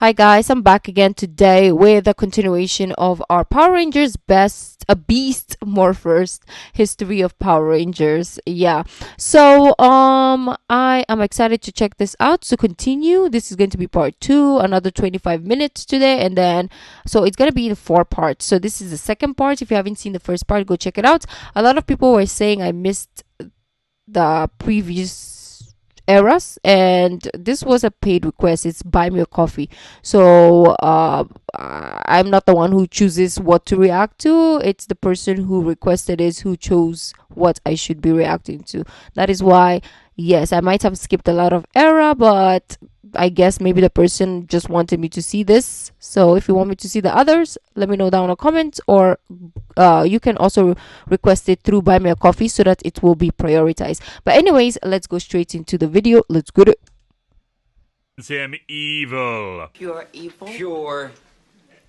Hi guys, I'm back again today with a continuation of our Power Rangers Beast Morphers history of Power Rangers. Yeah. So I am excited to check this out. To continue, this is going to be part 2, another 25 minutes today, and then so it's going to be in 4 parts. So this is the second part. If you haven't seen the first part, go check it out. A lot of people were saying I missed the previous eras, and this was a paid request. It's buy me a coffee, so I'm not the one who chooses what to react to. It's the person who requested it who chose what I should be reacting to. That is why, yes, I might have skipped a lot of era, but I guess maybe the person just wanted me to see this. So if you want me to see the others, let me know down in the comments, or you can also request it through buy me a coffee so that it will be prioritized. But anyways, let's go straight into the video. Let's get it. Him evil. Pure evil? Pure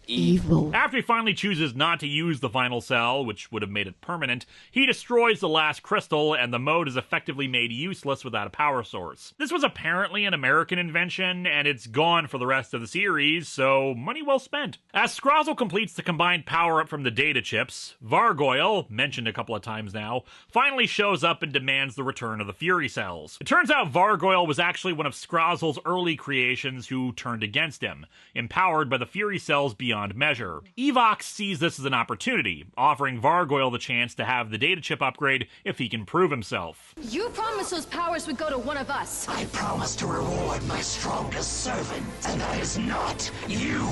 Evil. After he finally chooses not to use the final cell, which would have made it permanent, he destroys the last crystal, and the mode is effectively made useless without a power source. This was apparently an American invention, and it's gone for the rest of the series, so money well spent. As Scrozzle completes the combined power-up from the data chips, Vargoyle, mentioned a couple of times now, finally shows up and demands the return of the Fury cells. It turns out Vargoyle was actually one of Scrozzle's early creations who turned against him, empowered by the Fury cells beyond measure. Evox sees this as an opportunity, offering Vargoyle the chance to have the data chip upgrade if he can prove himself. You promised those powers would go to one of us. I promise to reward my strongest servant, and that is not you.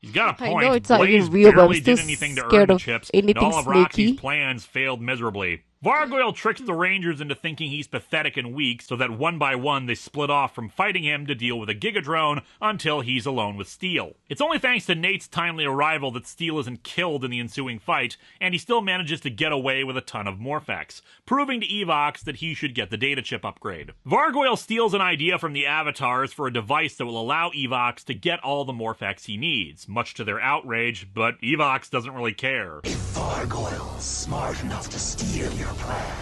He's got a point. I know it's not Blaze even real, but I'm barely still did anything to earn scared the of chips, and anything all of Roxy's snaky. plans failed miserably. Vargoyle tricks the Rangers into thinking he's pathetic and weak, so that one by one they split off from fighting him to deal with a Gigadrone until he's alone with Steel. It's only thanks to Nate's timely arrival that Steel isn't killed in the ensuing fight, and he still manages to get away with a ton of Morphex, proving to Evox that he should get the data chip upgrade. Vargoyle steals an idea from the Avatars for a device that will allow Evox to get all the Morphex he needs, much to their outrage, but Evox doesn't really care. If Vargoyle's smart enough to steal your plan,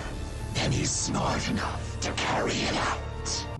then he's smart enough to carry it out.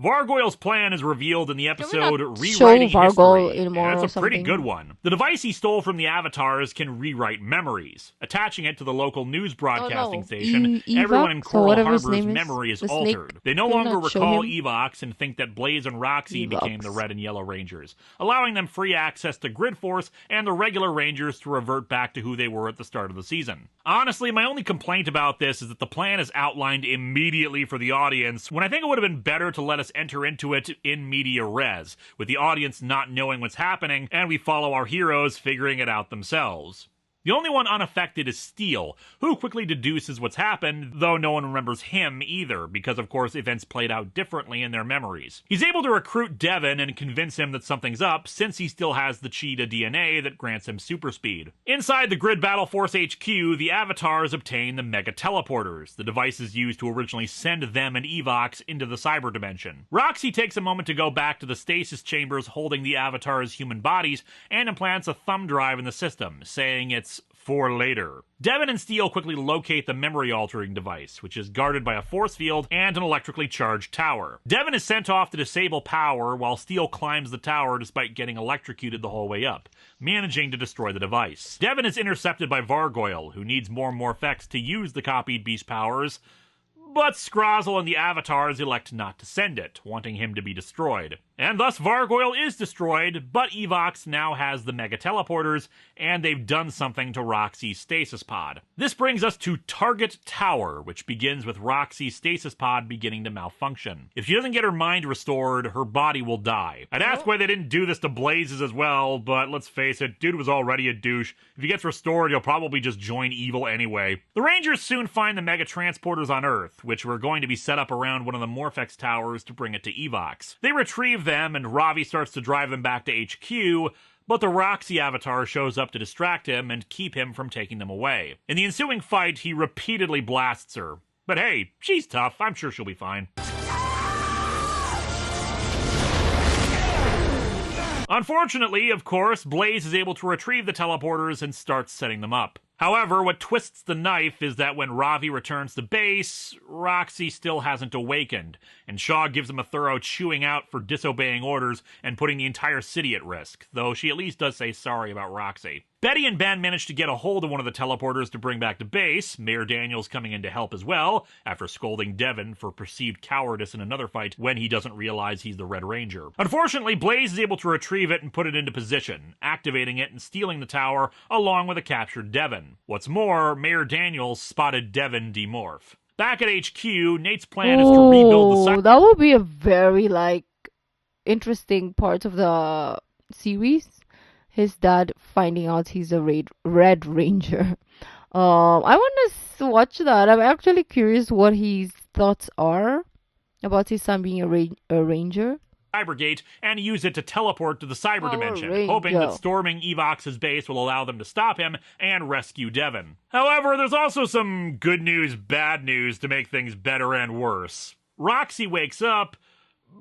Vargoyle's plan is revealed in the episode show Rewriting Vargoyle History, anymore and or it's a pretty something? good one. The device he stole from the Avatars can rewrite memories. Attaching it to the local news broadcasting station, everyone in So Coral whatever his Harbor's name is, memory is the snake, altered. They no did longer not show recall him? Evox and think that Blaze and Roxy became the Evox. Red and Yellow Rangers, allowing them free access to Grid Force and the regular Rangers to revert back to who they were at the start of the season. Honestly, my only complaint about this is that the plan is outlined immediately for the audience, when I think it would have been better to let us enter into it in media res, with the audience not knowing what's happening, and we follow our heroes figuring it out themselves. The only one unaffected is Steel, who quickly deduces what's happened, though no one remembers him either, because of course events played out differently in their memories. He's able to recruit Devon and convince him that something's up, since he still has the cheetah DNA that grants him super speed. Inside the Grid Battle Force HQ, the Avatars obtain the Mega Teleporters, the devices used to originally send them and Evox into the cyber dimension. Roxy takes a moment to go back to the stasis chambers holding the Avatars' human bodies, and implants a thumb drive in the system, saying it's for later. Devon and Steel quickly locate the memory-altering device, which is guarded by a force field and an electrically charged tower. Devon is sent off to disable power, while Steel climbs the tower despite getting electrocuted the whole way up, managing to destroy the device. Devon is intercepted by Vargoyle, who needs more Morphex to use the copied beast powers, but Scrozzle and the Avatars elect not to send it, wanting him to be destroyed. And thus Vargoyle is destroyed, but Evox now has the Mega Teleporters, and they've done something to Roxy's stasis pod. This brings us to Target Tower, which begins with Roxy's stasis pod beginning to malfunction. If she doesn't get her mind restored, her body will die. I'd ask why they didn't do this to Blaze's as well, but let's face it, dude was already a douche. If he gets restored, he'll probably just join evil anyway. The Rangers soon find the Mega Transporters on Earth, which were going to be set up around one of the Morphex towers to bring it to Evox. They retrieve them, and Ravi starts to drive them back to HQ, but the Roxy Avatar shows up to distract him and keep him from taking them away. In the ensuing fight, he repeatedly blasts her. But hey, she's tough. I'm sure she'll be fine. Unfortunately, of course, Blaze is able to retrieve the teleporters and starts setting them up. However, what twists the knife is that when Ravi returns to base, Roxy still hasn't awakened, and Shaw gives him a thorough chewing out for disobeying orders and putting the entire city at risk, though she at least does say sorry about Roxy. Betty and Ben manage to get a hold of one of the teleporters to bring back to base, Mayor Daniels coming in to help as well, after scolding Devin for perceived cowardice in another fight when he doesn't realize he's the Red Ranger. Unfortunately, Blaze is able to retrieve it and put it into position, activating it and stealing the tower along with a captured Devin. What's more, Mayor Daniels spotted Devin demorph. Back at HQ, Nate's plan is to rebuild the that would be a very, interesting part of the series. His dad finding out he's a Red Ranger. I want to watch that. I'm actually curious what his thoughts are about his son being a ranger. Cybergate and use it to teleport to the cyber dimension, hoping that storming Evox's base will allow them to stop him and rescue Devin. However, there's also some good news, bad news to make things better and worse. Roxy wakes up,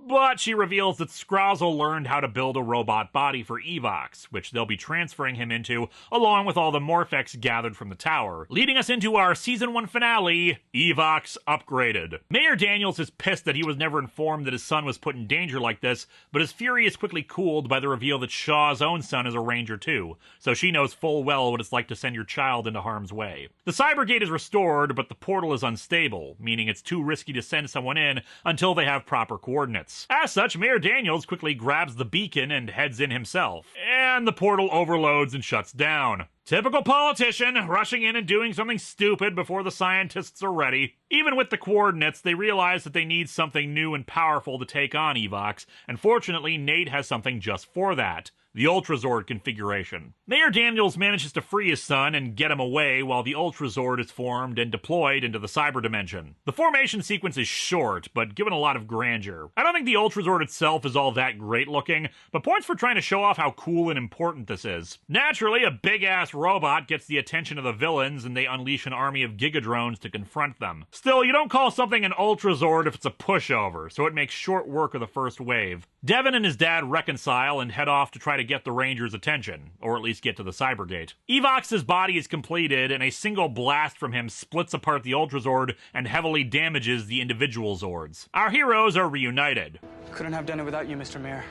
but she reveals that Scrozzle learned how to build a robot body for Evox, which they'll be transferring him into, along with all the Morphex gathered from the tower, leading us into our Season 1 finale, Evox Upgraded. Mayor Daniels is pissed that he was never informed that his son was put in danger like this, but his fury is quickly cooled by the reveal that Shaw's own son is a ranger too, so she knows full well what it's like to send your child into harm's way. The Cybergate is restored, but the portal is unstable, meaning it's too risky to send someone in until they have proper coordinates. As such, Mayor Daniels quickly grabs the beacon and heads in himself, and the portal overloads and shuts down. Typical politician, rushing in and doing something stupid before the scientists are ready. Even with the coordinates, they realize that they need something new and powerful to take on Evox, and fortunately, Nate has something just for that. The Ultrazord configuration. Mayor Daniels manages to free his son and get him away while the Ultrazord is formed and deployed into the cyber dimension. The formation sequence is short, but given a lot of grandeur. I don't think the Ultrazord itself is all that great looking, but points for trying to show off how cool and important this is. Naturally, a big-ass robot gets the attention of the villains and they unleash an army of gigadrones to confront them. Still, you don't call something an Ultrazord if it's a pushover, so it makes short work of the first wave. Devin and his dad reconcile and head off to try to get the Rangers' attention, or at least get to the Cybergate. Evox's body is completed, and a single blast from him splits apart the Ultrazord and heavily damages the individual Zords. Our heroes are reunited. Couldn't have done it without you, Mr. Mayor.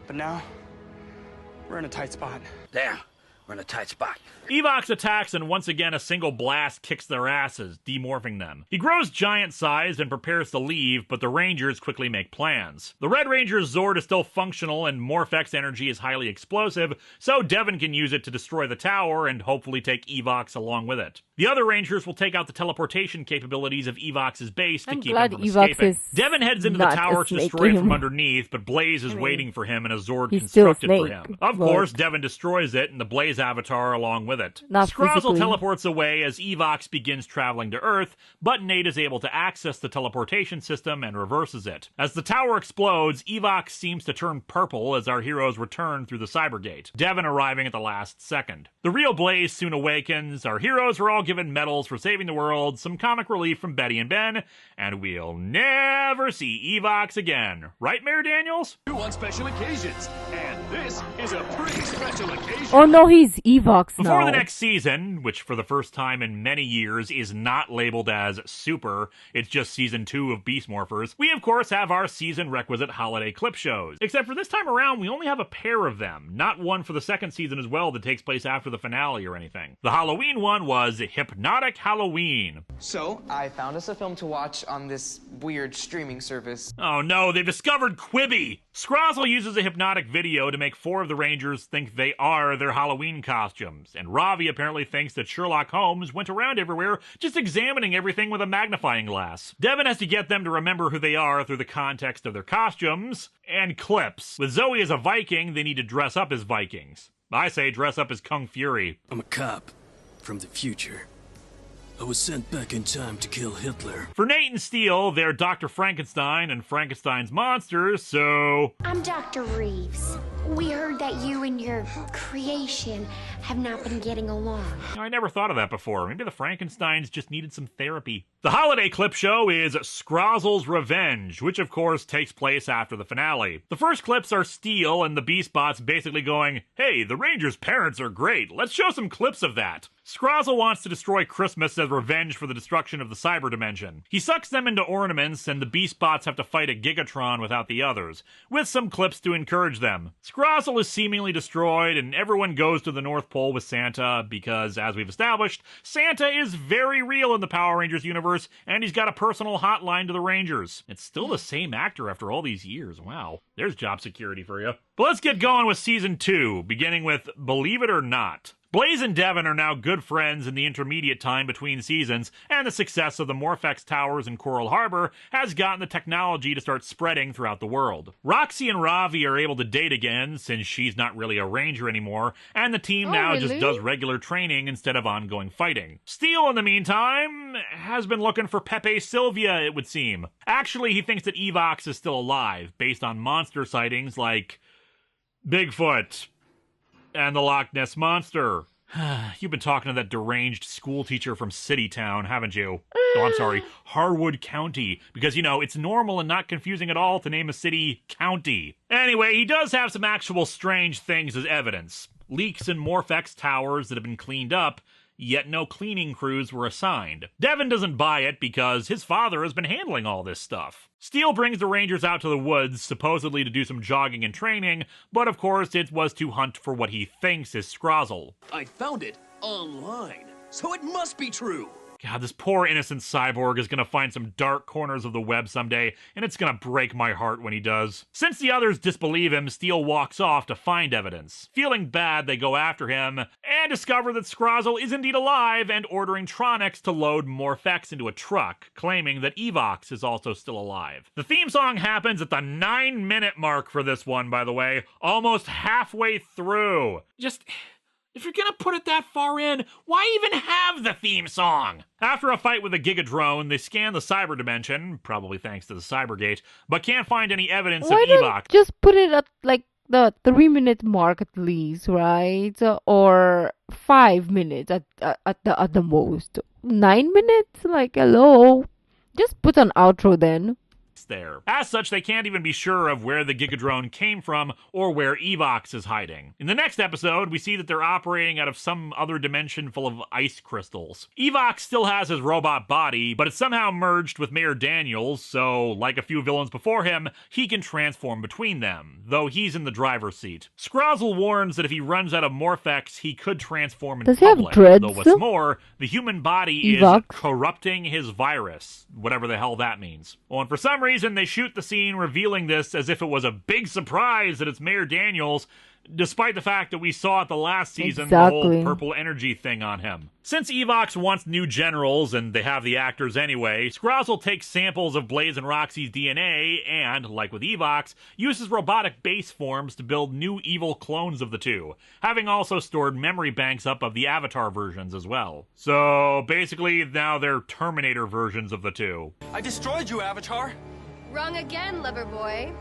But now, we're in a tight spot. Damn, we're in a tight spot. Evox attacks, and once again a single blast kicks their asses, demorphing them. He grows giant-sized and prepares to leave, but the Rangers quickly make plans. The Red Ranger's Zord is still functional, and Morphex energy is highly explosive, so Devin can use it to destroy the tower and hopefully take Evox along with it. The other Rangers will take out the teleportation capabilities of Evox's base to keep him from escaping. Devin heads into the tower to destroy it from underneath, but Blaze is waiting for him in a Zord constructed for him. Of course, Devin destroys it, and the Blaze avatar along with it. Scrozzle teleports away as Evox begins traveling to Earth, but Nate is able to access the teleportation system and reverses it. As the tower explodes, Evox seems to turn purple as our heroes return through the Cybergate, Devin arriving at the last second. The real Blaze soon awakens, our heroes are all given medals for saving the world, some comic relief from Betty and Ben, and we'll never see Evox again. Right, Mayor Daniels? On special occasions, and this is a pretty special occasion. Oh no, he's Evox now. Before the next season, which for the first time in many years is not labeled as Super, it's just Season 2 of Beast Morphers, we of course have our season requisite holiday clip shows. Except for this time around, we only have a pair of them, not one for the second season as well that takes place after the finale or anything. The Halloween one was Hypnotic Halloween. So, I found us a film to watch on this weird streaming service. Oh no, they've discovered Quibi! Scrozzle uses a hypnotic video to make 4 of the Rangers think they are their Halloween costumes, and Ravi apparently thinks that Sherlock Holmes went around everywhere just examining everything with a magnifying glass. Devin has to get them to remember who they are through the context of their costumes and clips. With Zoe as a Viking, they need to dress up as Vikings. I say dress up as Kung Fury. I'm a cop from the future. I was sent back in time to kill Hitler. For Nate and Steele, they're Dr. Frankenstein and Frankenstein's monsters, so... I'm Dr. Reeves. We heard that you and your creation have not been getting along. I never thought of that before. Maybe the Frankensteins just needed some therapy. The holiday clip show is Scrozzle's Revenge, which of course takes place after the finale. The first clips are Steel and the Beastbots basically going, "Hey, the Rangers' parents are great, let's show some clips of that." Scrozzle wants to destroy Christmas as revenge for the destruction of the cyber dimension. He sucks them into ornaments, and the Beastbots have to fight a Gigatron without the others, with some clips to encourage them. Scrozzle is seemingly destroyed, and everyone goes to the North Pole with Santa, because, as we've established, Santa is very real in the Power Rangers universe, and he's got a personal hotline to the Rangers. It's still the same actor after all these years. Wow. There's job security for you. But let's get going with Season 2, beginning with Believe It or Not. Blaze and Devin are now good friends in the intermediate time between seasons, and the success of the Morphex towers in Coral Harbor has gotten the technology to start spreading throughout the world. Roxy and Ravi are able to date again, since she's not really a ranger anymore, and the team now just does regular training instead of ongoing fighting. Steel, in the meantime, has been looking for Pepe Sylvia, it would seem. Actually, he thinks that Evox is still alive, based on monster sightings like Bigfoot and the Loch Ness Monster. You've been talking to that deranged school teacher from City Town, haven't you? Oh, I'm sorry, Harwood County. Because, you know, it's normal and not confusing at all to name a city county. Anyway, he does have some actual strange things as evidence. Leaks in Morphex towers that have been cleaned up, yet no cleaning crews were assigned. Devin doesn't buy it because his father has been handling all this stuff. Steel brings the Rangers out to the woods, supposedly to do some jogging and training, but of course it was to hunt for what he thinks is Scrozzle. I found it online, so it must be true. God, this poor innocent cyborg is gonna find some dark corners of the web someday, and it's gonna break my heart when he does. Since the others disbelieve him, Steel walks off to find evidence. Feeling bad, they go after him, and discover that Scrozzle is indeed alive, and ordering Tronics to load Morphex into a truck, claiming that Evox is also still alive. The theme song happens at the 9-minute mark for this one, by the way, almost halfway through. If you're gonna put it that far in, why even have the theme song? After a fight with a Gigadrone, they scan the cyber dimension, probably thanks to the Cybergate, but can't find any evidence of Evox. Just put it at like the 3-minute mark at least, right? Or 5 minutes at the most. 9 minutes? Like, hello. Just put an outro then. There. As such, they can't even be sure of where the Gigadrone came from or where Evox is hiding. In the next episode, we see that they're operating out of some other dimension full of ice crystals. Evox still has his robot body, but it's somehow merged with Mayor Daniels, so, like a few villains before him, he can transform between them, though he's in the driver's seat. Scrozzle warns that if he runs out of Morphex, he could transform in public, though what's more, the human body is corrupting his virus, whatever the hell that means. Well, and for some reason, they shoot the scene revealing this as if it was a big surprise that it's Mayor Daniels, despite the fact that we saw at the last season the whole purple energy thing on him. Since Evox wants new generals, and they have the actors anyway, Scrozzle takes samples of Blaze and Roxy's DNA and, like with Evox, uses robotic base forms to build new evil clones of the two, having also stored memory banks up of the Avatar versions as well. So basically, now they're Terminator versions of the two. I destroyed you, Avatar! Wrong again, lover boy.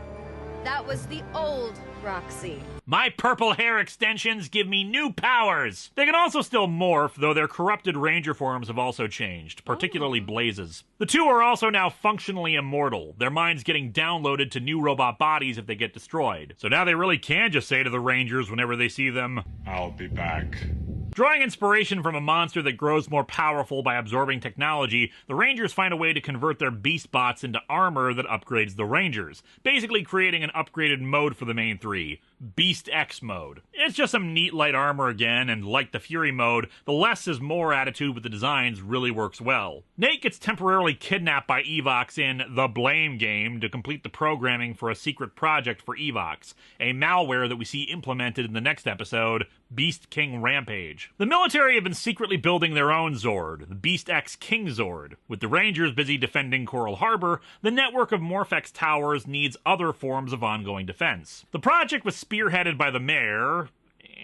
That was the old Roxy. My purple hair extensions give me new powers! They can also still morph, though their corrupted ranger forms have also changed, particularly Blaze's. The two are also now functionally immortal, their minds getting downloaded to new robot bodies if they get destroyed. So now they really can just say to the Rangers whenever they see them, "I'll be back." Drawing inspiration from a monster that grows more powerful by absorbing technology, the Rangers find a way to convert their Beastbots into armor that upgrades the Rangers, basically creating an upgraded mode for the main three, Beast X mode. It's just some neat light armor again, and like the Fury mode, the less is more attitude with the designs really works well. Nate gets temporarily kidnapped by Evox in The Blame Game to complete the programming for a secret project for Evox, a malware that we see implemented in the next episode, Beast King Rampage. The military have been secretly building their own Zord, the Beast X King Zord. With the Rangers busy defending Coral Harbor, the network of Morphex towers needs other forms of ongoing defense. The project was spearheaded by the mayor,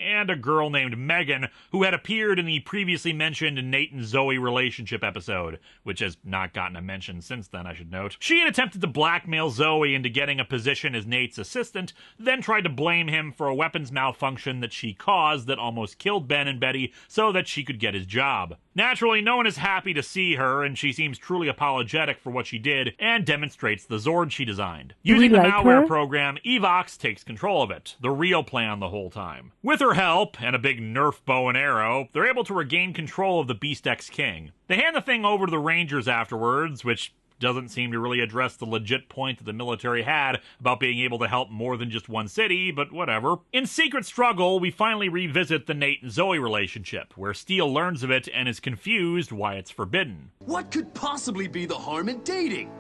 and a girl named Megan, who had appeared in the previously mentioned Nate and Zoe relationship episode, which has not gotten a mention since then, I should note. She had attempted to blackmail Zoe into getting a position as Nate's assistant, then tried to blame him for a weapons malfunction that she caused that almost killed Ben and Betty so that she could get his job. Naturally, no one is happy to see her, and she seems truly apologetic for what she did and demonstrates the Zord she designed. Using the malware program, Evox takes control of it, the real plan the whole time. With her help, and a big Nerf bow and arrow, they're able to regain control of the Beast X King. They hand the thing over to the Rangers afterwards, which doesn't seem to really address the legit point that the military had about being able to help more than just one city, but whatever. In Secret Struggle, we finally revisit the Nate and Zoe relationship, where Steele learns of it and is confused why it's forbidden. What could possibly be the harm in dating?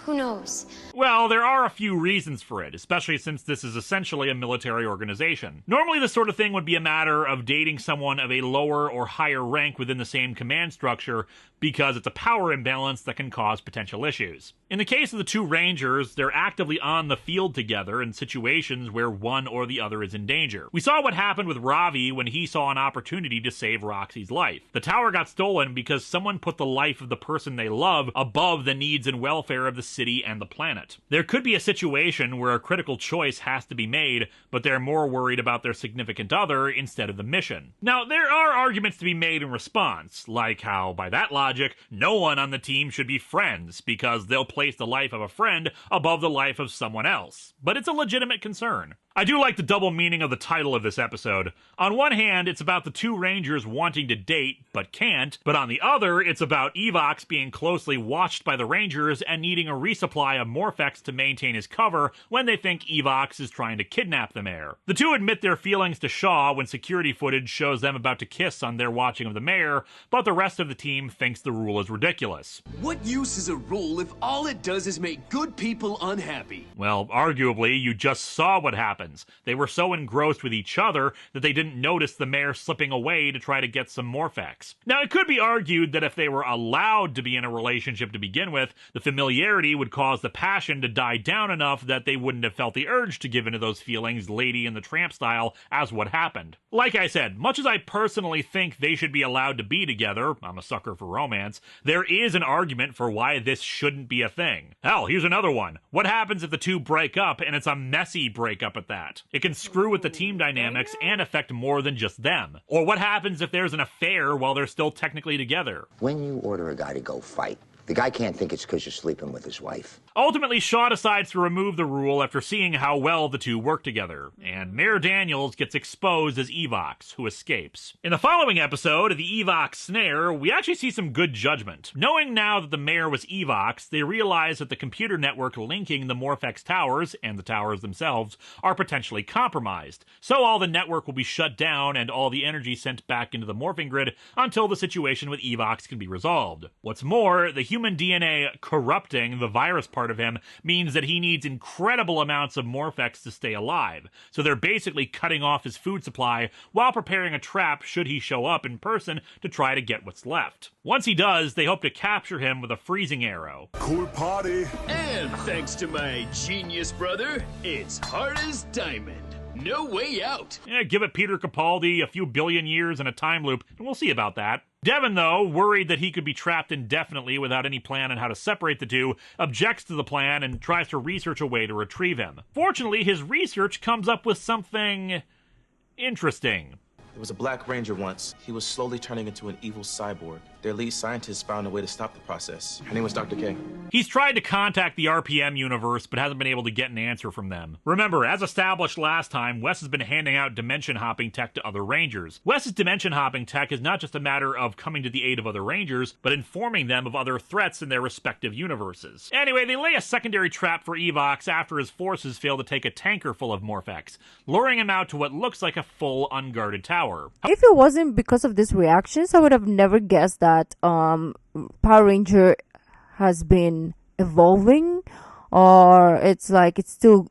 Who knows? Well, there are a few reasons for it, especially since this is essentially a military organization. Normally, this sort of thing would be a matter of dating someone of a lower or higher rank within the same command structure, because it's a power imbalance that can cause potential issues. In the case of the two Rangers, they're actively on the field together in situations where one or the other is in danger. We saw what happened with Ravi when he saw an opportunity to save Roxy's life. The tower got stolen because someone put the life of the person they love above the needs and welfare of the city and the planet. There could be a situation where a critical choice has to be made, but they're more worried about their significant other instead of the mission. Now, there are arguments to be made in response, like how, by that logic, no one on the team should be friends, because they'll place the life of a friend above the life of someone else. But it's a legitimate concern. I do like the double meaning of the title of this episode. On one hand, it's about the two Rangers wanting to date, but can't, but on the other, it's about Evox being closely watched by the Rangers and needing a resupply of Morphex to maintain his cover when they think Evox is trying to kidnap the mayor. The two admit their feelings to Shaw when security footage shows them about to kiss on their watching of the mayor, but the rest of the team thinks the rule is ridiculous. What use is a rule if all it does is make good people unhappy? Well, arguably, you just saw what happened. They were so engrossed with each other that they didn't notice the mayor slipping away to try to get some Morphex. Now, it could be argued that if they were allowed to be in a relationship to begin with, the familiarity would cause the passion to die down enough that they wouldn't have felt the urge to give into those feelings Lady and the Tramp style as what happened. Like I said, much as I personally think they should be allowed to be together, I'm a sucker for romance, there is an argument for why this shouldn't be a thing. Hell, here's another one. What happens if the two break up and it's a messy breakup at that? It can screw with the team dynamics and affect more than just them. Or what happens if there's an affair while they're still technically together? When you order a guy to go fight, the guy can't think it's because you're sleeping with his wife. Ultimately, Shaw decides to remove the rule after seeing how well the two work together, and Mayor Daniels gets exposed as Evox, who escapes. In the following episode, the Evox Snare, we actually see some good judgment. Knowing now that the mayor was Evox, they realize that the computer network linking the Morphex towers, and the towers themselves, are potentially compromised. So all the network will be shut down and all the energy sent back into the morphing grid until the situation with Evox can be resolved. What's more, the human DNA corrupting the virus part of him means that he needs incredible amounts of Morphex to stay alive, so they're basically cutting off his food supply while preparing a trap should he show up in person to try to get what's left. Once he does, they hope to capture him with a freezing arrow. Cool party. And thanks to my genius brother, it's hard as diamond. No way out. Give it Peter Capaldi a few billion years in a time loop, and we'll see about that. Devin, though, worried that he could be trapped indefinitely without any plan on how to separate the two, objects to the plan and tries to research a way to retrieve him. Fortunately, his research comes up with something interesting. There was a Black Ranger once. He was slowly turning into an evil cyborg. Their lead scientist found a way to stop the process. Her name was Dr. K. He's tried to contact the RPM universe, but hasn't been able to get an answer from them. Remember, as established last time, Wes has been handing out dimension hopping tech to other Rangers. Wes's dimension hopping tech is not just a matter of coming to the aid of other Rangers, but informing them of other threats in their respective universes. Anyway, they lay a secondary trap for Evox after his forces fail to take a tanker full of Morphex, luring him out to what looks like a full unguarded tower. If it wasn't because of these reactions, I would have never guessed that Power Ranger has been evolving, or it's like it's still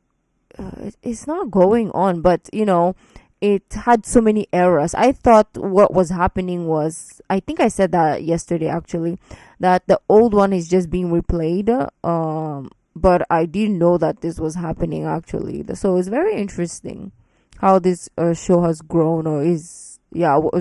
it's not going on, but you know, it had so many eras. I thought what was happening was, I think I said that yesterday actually, that the old one is just being replayed, but I didn't know that this was happening actually. So it's very interesting how this show has grown, or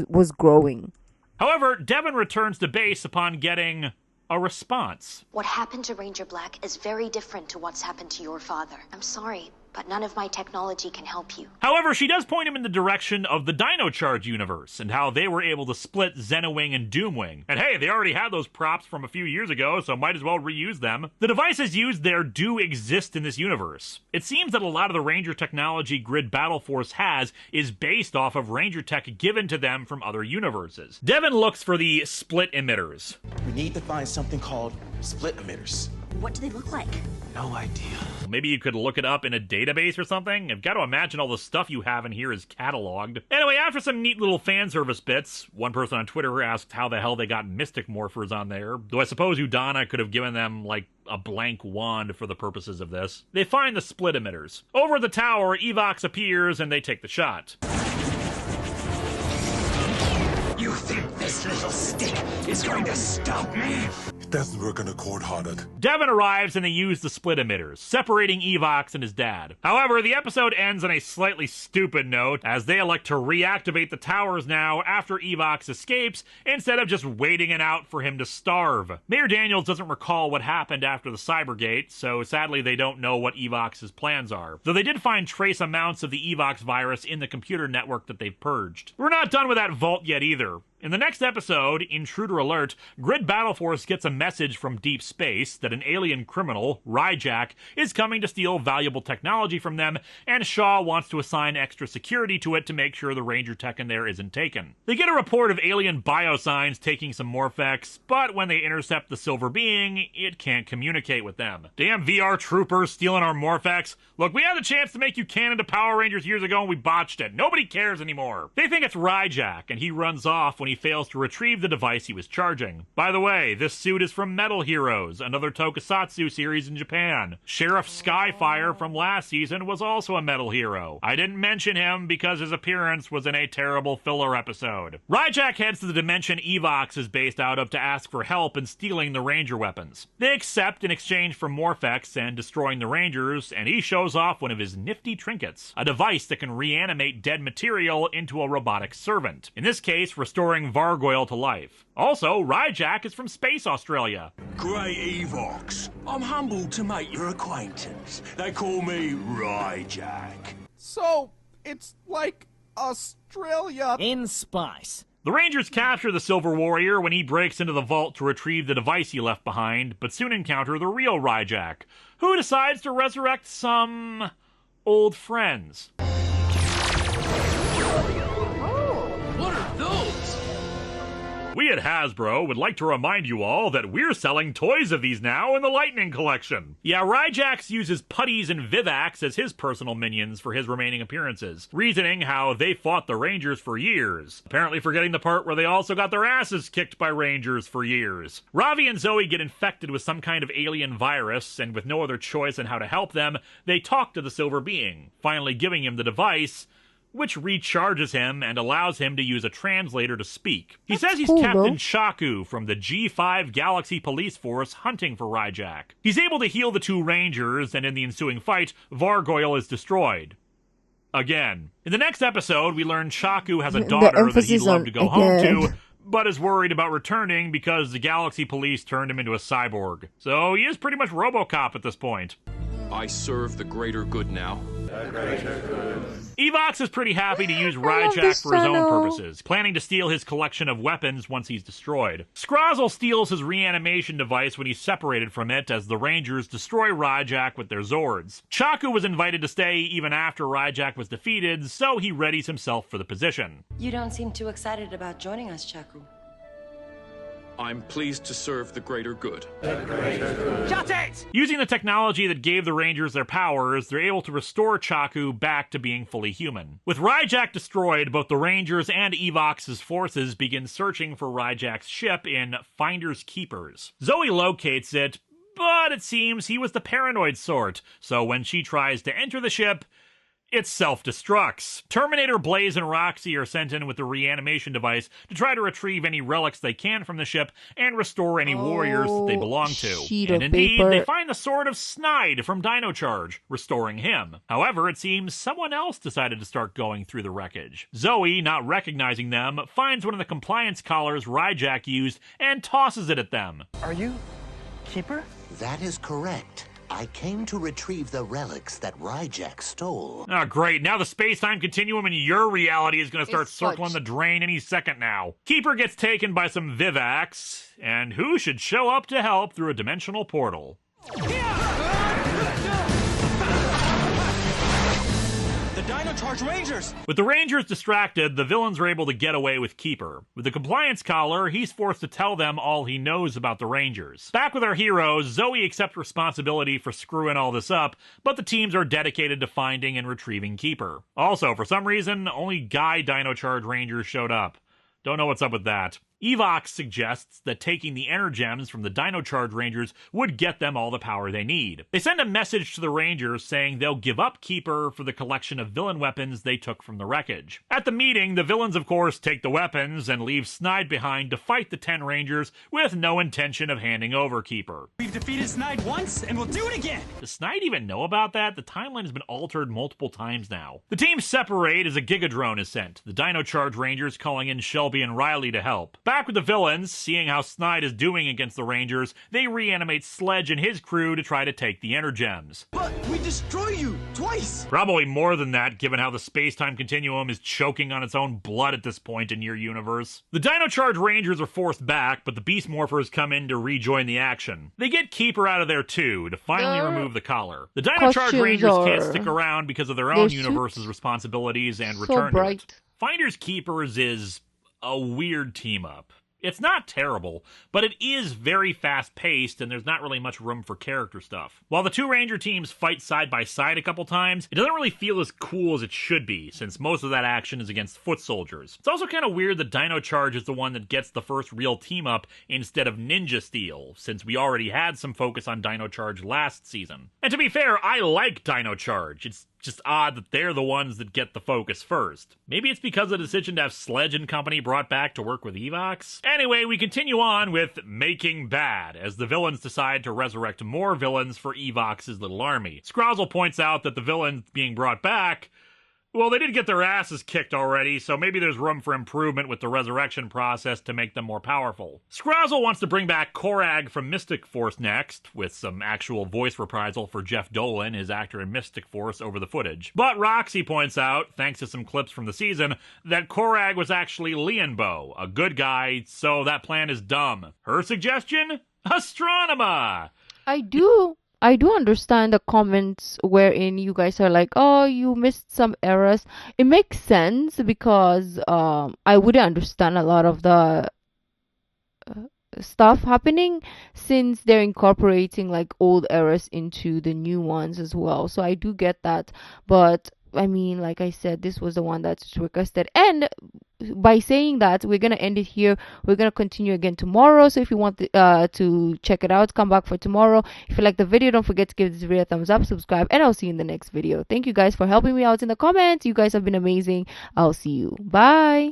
was growing. However, Devon returns to base upon getting a response. What happened to Ranger Black is very different to what's happened to your father. I'm sorry, but none of my technology can help you. However, she does point him in the direction of the Dino Charge universe and how they were able to split Xenowing and Doomwing. And hey, they already had those props from a few years ago, so might as well reuse them. The devices used there do exist in this universe. It seems that a lot of the Ranger technology Grid Battle Force has is based off of Ranger tech given to them from other universes. Devon looks for the split emitters. We need to find something called split emitters. What do they look like? No idea. Maybe you could look it up in a database or something? I've got to imagine all the stuff you have in here is cataloged. Anyway, after some neat little fan service bits, one person on Twitter asked how the hell they got Mystic Morphers on there, though I suppose Udana could have given them, like, a blank wand for the purposes of this. They find the split emitters. Over at the tower, Evox appears and they take the shot. You think this little stick is going to stop me? It doesn't work on a cold-hearted. Devon arrives and they use the split emitters, separating Evox and his dad. However, the episode ends on a slightly stupid note, as they elect to reactivate the towers now after Evox escapes, instead of just waiting it out for him to starve. Mayor Daniels doesn't recall what happened after the Cybergate, so sadly they don't know what Evox's plans are. Though they did find trace amounts of the Evox virus in the computer network that they've purged. We're not done with that vault yet either. In the next episode, Intruder Alert, Grid Battle Force gets a message from deep space that an alien criminal, Ryjack, is coming to steal valuable technology from them, and Shaw wants to assign extra security to it to make sure the Ranger tech in there isn't taken. They get a report of alien biosigns taking some Morphex, but when they intercept the Silver Being, it can't communicate with them. Damn VR troopers stealing our Morphex. Look, we had the chance to make you canon to Power Rangers years ago and we botched it. Nobody cares anymore. They think it's Ryjack, and he runs off when he fails to retrieve the device he was charging. By the way, this suit is from Metal Heroes, another tokusatsu series in Japan. Sheriff Skyfire from last season was also a metal hero. I didn't mention him because his appearance was in a terrible filler episode. Ryjack heads to the dimension Evox is based out of to ask for help in stealing the Ranger weapons. They accept in exchange for Morphex and destroying the Rangers, and he shows off one of his nifty trinkets, a device that can reanimate dead material into a robotic servant. In this case, restoring Vargoyle to life. Also, Ryjack is from Space Australia. Great Evox. I'm humbled to make your acquaintance. They call me Ryjack. So, it's like Australia in space. The Rangers capture the Silver Warrior when he breaks into the vault to retrieve the device he left behind, but soon encounter the real Ryjack, who decides to resurrect some old friends. What are those? We at Hasbro would like to remind you all that we're selling toys of these now in the Lightning Collection. Yeah, Ryjax uses Putties and Vivax as his personal minions for his remaining appearances, reasoning how they fought the Rangers for years, apparently forgetting the part where they also got their asses kicked by Rangers for years. Ravi and Zoe get infected with some kind of alien virus, and with no other choice on how to help them, they talk to the Silver Being, finally giving him the device, which recharges him and allows him to use a translator to speak. He says he's Captain Chaku from the G5 Galaxy Police Force hunting for Ryjack. He's able to heal the two Rangers, and in the ensuing fight, Vargoyle is destroyed. Again. In the next episode, we learn Chaku has a daughter that he'd love to go home to, but is worried about returning because the Galaxy Police turned him into a cyborg. So he is pretty much RoboCop at this point. I serve the greater good now. The greater good. Evox is pretty happy to use Ryjack for his own purposes, planning to steal his collection of weapons once he's destroyed. Scrozzle steals his reanimation device when he's separated from it as the Rangers destroy Ryjack with their Zords. Chaku was invited to stay even after Ryjack was defeated, so he readies himself for the position. You don't seem too excited about joining us, Chaku. I'm pleased to serve the greater good. The greater good. Shut it! Using the technology that gave the Rangers their powers, they're able to restore Chaku back to being fully human. With Ryjack destroyed, both the Rangers and Evox's forces begin searching for Ryjack's ship in Finders Keepers. Zoe locates it, but it seems he was the paranoid sort, so when she tries to enter the ship, it self-destructs. Terminator, Blaze, and Roxy are sent in with the reanimation device to try to retrieve any relics they can from the ship and restore any warriors that they belong to. And indeed, they find the sword of Snide from Dino Charge, restoring him. However, it seems someone else decided to start going through the wreckage. Zoe, not recognizing them, finds one of the compliance collars Ryjack used and tosses it at them. Are you Keeper? That is correct. I came to retrieve the relics that Ryjack stole. Oh, great. Now the space-time continuum in your reality is going to start circling the drain any second now. Keeper gets taken by some Vivacs, and who should show up to help through a dimensional portal? The Dino Charge Rangers! With the Rangers distracted, the villains are able to get away with Keeper. With the compliance collar, he's forced to tell them all he knows about the Rangers. Back with our heroes, Zoe accepts responsibility for screwing all this up, but the teams are dedicated to finding and retrieving Keeper. Also, for some reason, only Guy Dino Charge Rangers showed up. Don't know what's up with that. Evox suggests that taking the Energems from the Dino Charge Rangers would get them all the power they need. They send a message to the Rangers saying they'll give up Keeper for the collection of villain weapons they took from the wreckage. At the meeting, the villains of course take the weapons and leave Snide behind to fight the 10 Rangers with no intention of handing over Keeper. We've defeated Snide once, and we'll do it again! Does Snide even know about that? The timeline has been altered multiple times now. The teams separate as a Gigadrone is sent, the Dino Charge Rangers calling in Shelby and Riley to help. Back with the villains, seeing how Snide is doing against the Rangers, they reanimate Sledge and his crew to try to take the Energems. But we destroy you twice! Probably more than that, given how the space-time continuum is choking on its own blood at this point in your universe. The Dino Charge Rangers are forced back, but the Beast Morphers come in to rejoin the action. They get Keeper out of there too, to finally remove the collar. The Dino Charge Rangers can't stick around because of their own universe's responsibilities and return to it. Finders Keepers is a weird team-up. It's not terrible, but it is very fast-paced, and there's not really much room for character stuff. While the two Ranger teams fight side by side a couple times, it doesn't really feel as cool as it should be, since most of that action is against foot soldiers. It's also kind of weird that Dino Charge is the one that gets the first real team-up instead of Ninja Steel, since we already had some focus on Dino Charge last season. And to be fair, I like Dino Charge. It's just odd that they're the ones that get the focus first. Maybe it's because of the decision to have Sledge and company brought back to work with Evox? Anyway, we continue on with Making Bad, as the villains decide to resurrect more villains for Evox's little army. Scrozzle points out that the villains being brought back, well, they did get their asses kicked already, so maybe there's room for improvement with the resurrection process to make them more powerful. Scrozzle wants to bring back Korag from Mystic Force next, with some actual voice reprisal for Jeff Dolan, his actor in Mystic Force, over the footage. But Roxy points out, thanks to some clips from the season, that Korag was actually Lianbo, a good guy, so that plan is dumb. Her suggestion? Astronema! I do understand the comments wherein you guys are like, oh, you missed some errors. It makes sense because I wouldn't understand a lot of the stuff happening since they're incorporating like old errors into the new ones as well. So I do get that. But I mean, like I said, this was the one that's requested. And by saying that, we're going to end it here. We're going to continue again tomorrow. So if you want to check it out, come back for tomorrow. If you like the video, don't forget to give this video a thumbs up, subscribe, and I'll see you in the next video. Thank you guys for helping me out in the comments. You guys have been amazing. I'll see you. Bye.